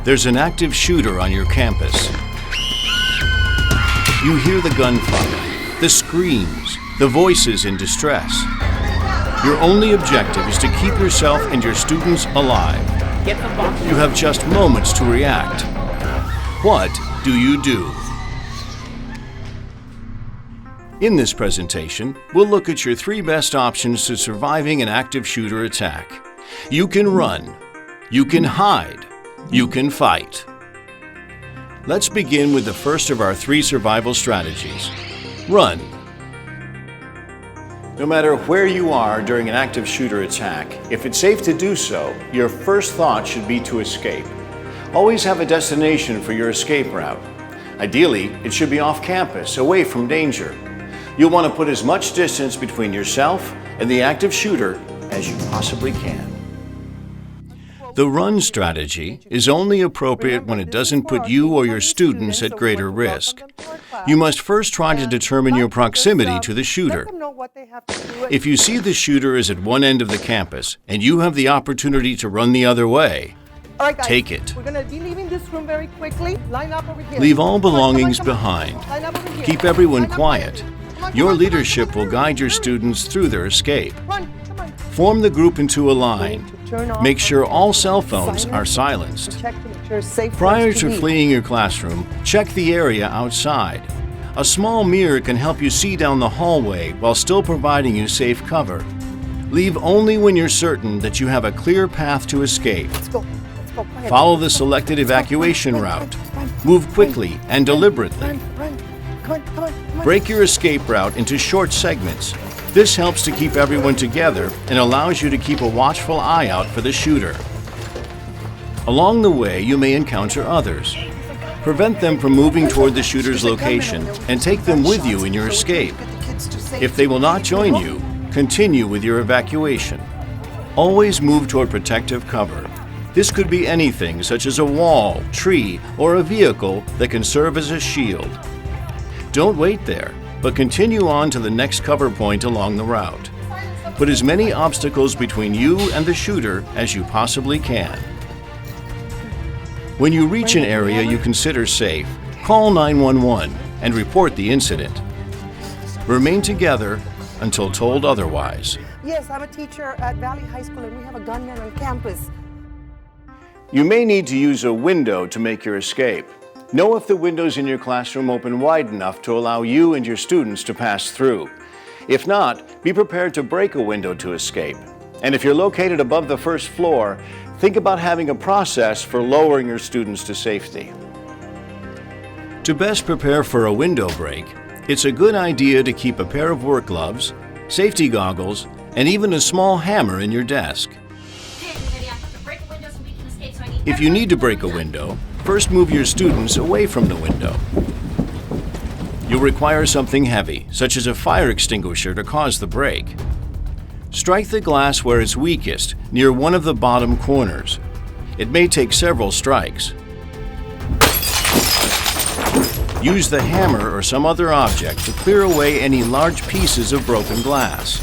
There's an active shooter on your campus. You hear the gunfire, the screams, the voices in distress. Your only objective is to keep yourself and your students alive. You have just moments to react. What do you do? In this presentation, we'll look at your 3 best options to surviving an active shooter attack. You can run, you can hide, you can fight. Let's begin with the first of our 3 survival strategies. Run. No matter where you are during an active shooter attack, if it's safe to do so, your first thought should be to escape. Always have a destination for your escape route. Ideally, it should be off campus, away from danger. You'll want to put as much distance between yourself and the active shooter as you possibly can. The run strategy is only appropriate when it doesn't put you or your students at greater risk. You must first try to determine your proximity to the shooter. If you see the shooter is at one end of the campus and you have the opportunity to run the other way, take it. We're going to be leaving this room very quickly. Line up over here. Leave all belongings behind. Line up over here. Keep everyone quiet. Your leadership will guide your students through their escape. Form the group into a line. Make sure all cell phones are silenced. Prior to fleeing your classroom, check the area outside. A small mirror can help you see down the hallway while still providing you safe cover. Leave only when you're certain that you have a clear path to escape. Follow the selected evacuation route. Move quickly and deliberately. Break your escape route into short segments. This helps to keep everyone together and allows you to keep a watchful eye out for the shooter. Along the way, you may encounter others. Prevent them from moving toward the shooter's location and take them with you in your escape. If they will not join you, continue with your evacuation. Always move toward protective cover. This could be anything such as a wall, tree, or a vehicle that can serve as a shield. Don't wait there, but continue on to the next cover point along the route. Put as many obstacles between you and the shooter as you possibly can. When you reach an area you consider safe, call 911 and report the incident. Remain together until told otherwise. Yes, I'm a teacher at Valley High School and we have a gunman on campus. You may need to use a window to make your escape. Know if the windows in your classroom open wide enough to allow you and your students to pass through. If not, be prepared to break a window to escape. And if you're located above the first floor, think about having a process for lowering your students to safety. To best prepare for a window break, it's a good idea to keep a pair of work gloves, safety goggles, and even a small hammer in your desk. If you need to break a window, first move your students away from the window. You'll require something heavy, such as a fire extinguisher, to cause the break. Strike the glass where it's weakest, near one of the bottom corners. It may take several strikes. Use the hammer or some other object to clear away any large pieces of broken glass.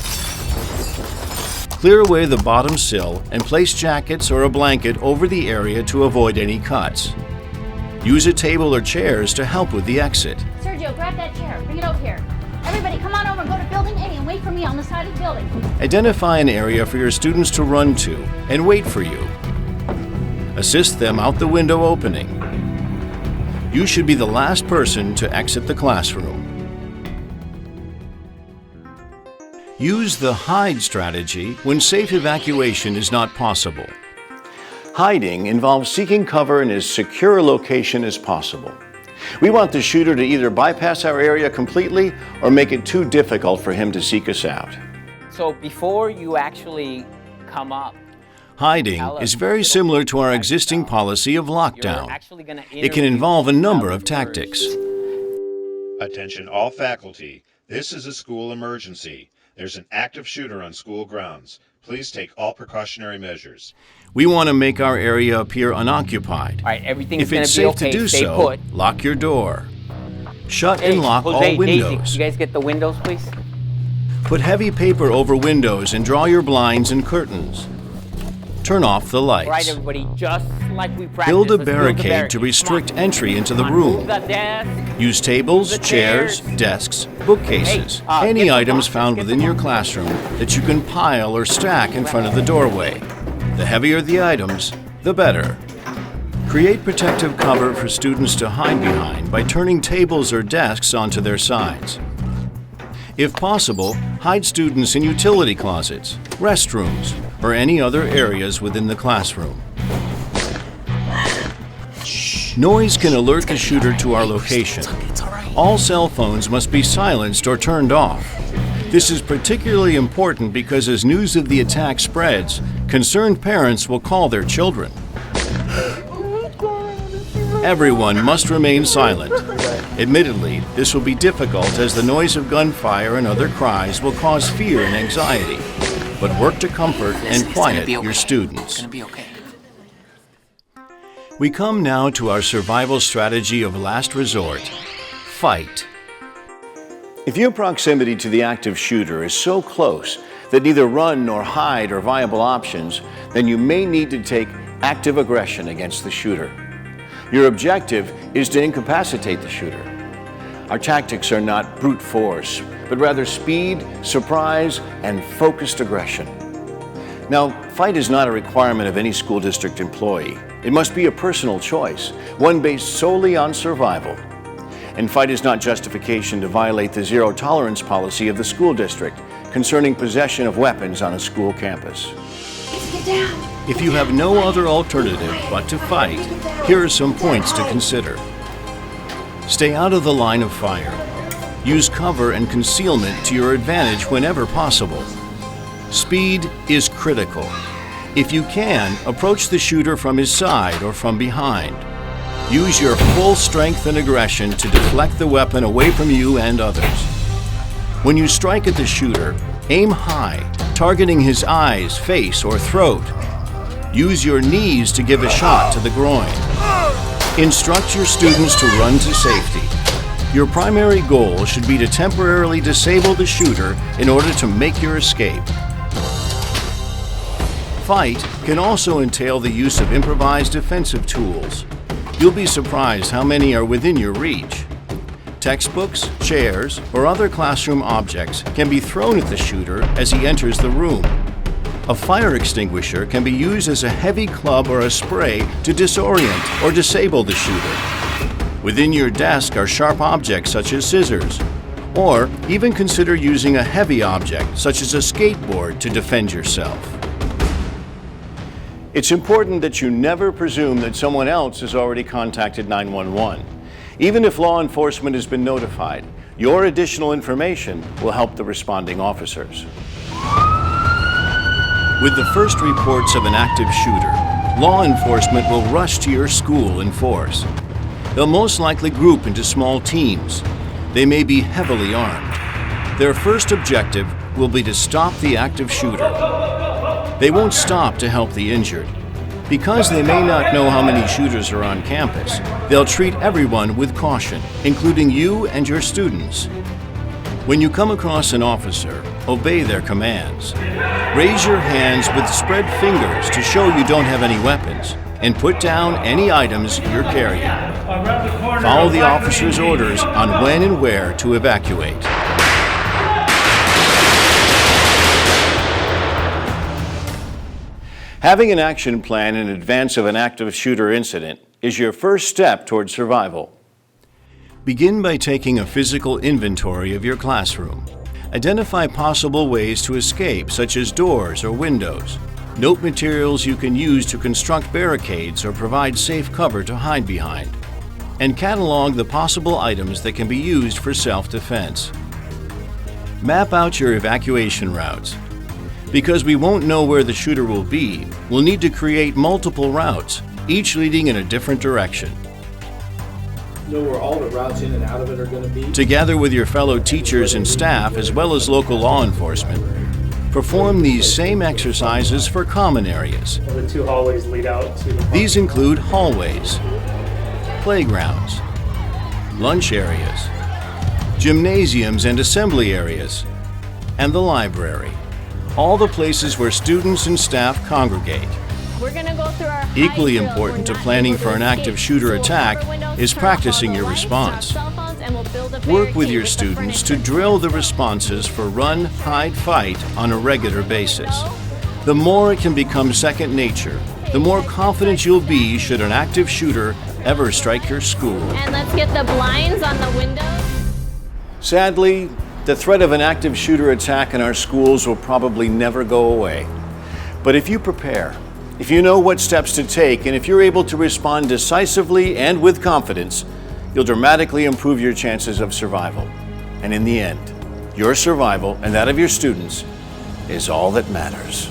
Clear away the bottom sill and place jackets or a blanket over the area to avoid any cuts. Use a table or chairs to help with the exit. Sergio, grab that chair. Bring it over here. Everybody, come on over. Go to building A and wait for me on the side of the building. Identify an area for your students to run to and wait for you. Assist them out the window opening. You should be the last person to exit the classroom. Use the hide strategy when safe evacuation is not possible. Hiding involves seeking cover in as secure a location as possible. We want the shooter to either bypass our area completely or make it too difficult for him to seek us out. So before you actually come up, hiding is very similar to our existing policy of lockdown. It can involve a number of tactics. Attention all faculty. This is a school emergency. There's an active shooter on school grounds. Please take all precautionary measures. We want to make our area appear unoccupied. All right, everything's If going it's to be safe okay. to do Stay so, put. lock your door. Shut Hey, and lock Jose, all windows. Daisy, you guys get the windows, please? Put heavy paper over windows and draw your blinds and curtains. Turn off the lights. All right, everybody, just like we practice. Build a Let's barricade to restrict entry into the room. Move the desk. Use tables, The chairs, chairs. desks, bookcases, Hey, any get the items boxes, found get the within your boxes. classroom that you can pile or stack in front of the doorway. The heavier the items, the better. Create protective cover for students to hide behind by turning tables or desks onto their sides. If possible, hide students in utility closets, restrooms, or any other areas within the classroom. Noise can alert the shooter to our location. All cell phones must be silenced or turned off. This is particularly important because as news of the attack spreads, concerned parents will call their children. Everyone must remain silent. Admittedly, this will be difficult as the noise of gunfire and other cries will cause fear and anxiety. But work to comfort and quiet your students. We come now to our survival strategy of last resort: fight. If your proximity to the active shooter is so close that neither run nor hide are viable options, then you may need to take active aggression against the shooter. Your objective is to incapacitate the shooter. Our tactics are not brute force, but rather speed, surprise, and focused aggression. Now, fight is not a requirement of any school district employee. It must be a personal choice, one based solely on survival. And fight is not justification to violate the zero tolerance policy of the school district concerning possession of weapons on a school campus. Get down. If you have no other alternative but to fight, here are some points to consider. Stay out of the line of fire. Use cover and concealment to your advantage whenever possible. Speed is critical. If you can, approach the shooter from his side or from behind. Use your full strength and aggression to deflect the weapon away from you and others. When you strike at the shooter, aim high, targeting his eyes, face, or throat. Use your knees to give a shot to the groin. Instruct your students to run to safety. Your primary goal should be to temporarily disable the shooter in order to make your escape. Fight can also entail the use of improvised defensive tools. You'll be surprised how many are within your reach. Textbooks, chairs, or other classroom objects can be thrown at the shooter as he enters the room. A fire extinguisher can be used as a heavy club or a spray to disorient or disable the shooter. Within your desk are sharp objects such as scissors, or even consider using a heavy object such as a skateboard to defend yourself. It's important that you never presume that someone else has already contacted 911. Even if law enforcement has been notified, your additional information will help the responding officers. With the first reports of an active shooter, law enforcement will rush to your school in force. They'll most likely group into small teams. They may be heavily armed. Their first objective will be to stop the active shooter. They won't stop to help the injured. Because they may not know how many shooters are on campus, they'll treat everyone with caution, including you and your students. When you come across an officer, obey their commands. Raise your hands with spread fingers to show you don't have any weapons, and put down any items you're carrying. Follow the officer's orders on when and where to evacuate. Having an action plan in advance of an active shooter incident is your first step toward survival. Begin by taking a physical inventory of your classroom. Identify possible ways to escape, such as doors or windows. Note materials you can use to construct barricades or provide safe cover to hide behind. And catalog the possible items that can be used for self-defense. Map out your evacuation routes. Because we won't know where the shooter will be, we'll need to create multiple routes, each leading in a different direction. Know where all the routes in and out of it are going to be. Together with your fellow teachers and staff, as well as local law enforcement, perform these same exercises for common areas. The two hallways lead out to the These include hallways, playgrounds, lunch areas, gymnasiums and assembly areas, and the library. All the places where students and staff congregate. We're gonna go through our Equally high drill. important to We're not planning able for to an active escape. shooter So we'll attack cover windows, is turn off practicing all the your lights, response. stop cell phones, and we'll build a Work with barricade your the students to furniture. drill the responses for run, hide, fight on a regular basis. The more it can become second nature, the more confident you'll be should an active shooter ever strike your school. And let's get the blinds on the windows. Sadly, the threat of an active shooter attack in our schools will probably never go away. But if you prepare, if you know what steps to take, and if you're able to respond decisively and with confidence, you'll dramatically improve your chances of survival. And in the end, your survival and that of your students is all that matters.